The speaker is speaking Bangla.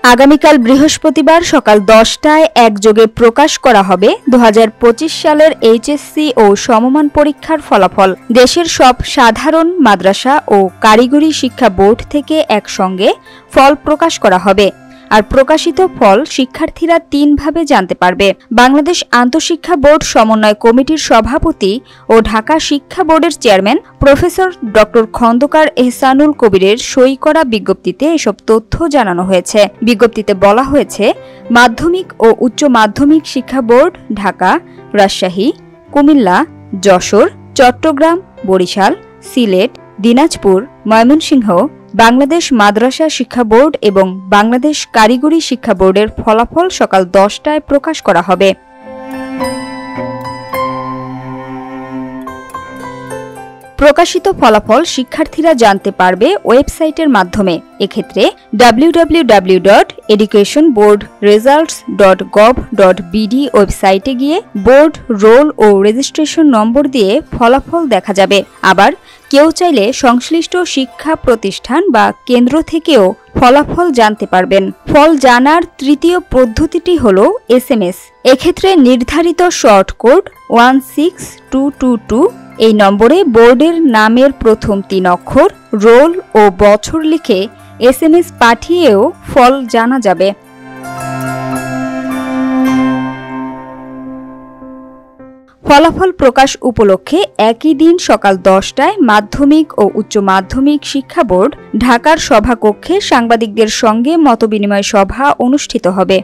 আগামীকাল বৃহস্পতিবার সকাল 10টায় একযোগে প্রকাশ করা হবে 2025 সালের এইচএসসি ও সমমান পরীক্ষার ফলাফল। দেশের সব সাধারণ মাদ্রাসা ও কারিগরি শিক্ষা বোর্ড থেকে একসঙ্গে ফল প্রকাশ করা হবে। আর প্রকাশিত ফল শিক্ষার্থীরা তিনভাবে জানতে পারবে। বাংলাদেশ আন্তঃশিক্ষা বোর্ড সমন্বয় কমিটির সভাপতি ও ঢাকা শিক্ষা বোর্ডের chairman professor doctor Khondokar Ehsanul কবিরের সই করা বিজ্ঞপ্তিতে এসব তথ্য জানানো হয়েছে। বিজ্ঞপ্তিতে বলা হয়েছে, মাধ্যমিক ও উচ্চ মাধ্যমিক শিক্ষা বোর্ড ঢাকা, রাজশাহী, কুমিল্লা, যশোর, চট্টগ্রাম, বরিশাল, সিলেট, দিনাজপুর, ময়মনসিংহ, বাংলাদেশ মাদ্রাসা শিক্ষা বোর্ড এবং বাংলাদেশ কারিগরি শিক্ষা বোর্ডের ফলাফল সকাল 10টায় প্রকাশ করা হবে। প্রকাশিত ফলাফল শিক্ষার্থীরা জানতে পারবে ওয়েবসাইটের মাধ্যমে। এক্ষেত্রে www.educationboardresults.gov.bd ওয়েবসাইটে গিয়ে বোর্ড, রোল ও রেজিস্ট্রেশন নম্বর দিয়ে ফলাফল দেখা যাবে। আবার কেউ চাইলে সংশ্লিষ্ট শিক্ষা প্রতিষ্ঠান বা কেন্দ্র থেকেও ফলাফল জানতে পারবেন। ফল জানার তৃতীয় পদ্ধতিটি হল SMS। এক্ষেত্রে নির্ধারিত শর্ট কোড 16222 এই নম্বরে বোর্ডের নামের প্রথম 3 অক্ষর, রোল ও বছর লিখে SMS পাঠিয়েও ফল জানা যাবে। ফলাফল প্রকাশ উপলক্ষে একই দিন সকাল 10টায় মাধ্যমিক ও উচ্চ মাধ্যমিক শিক্ষা বোর্ড ঢাকার সভাকক্ষে সাংবাদিকদের সঙ্গে মতবিনিময় সভা অনুষ্ঠিত হবে।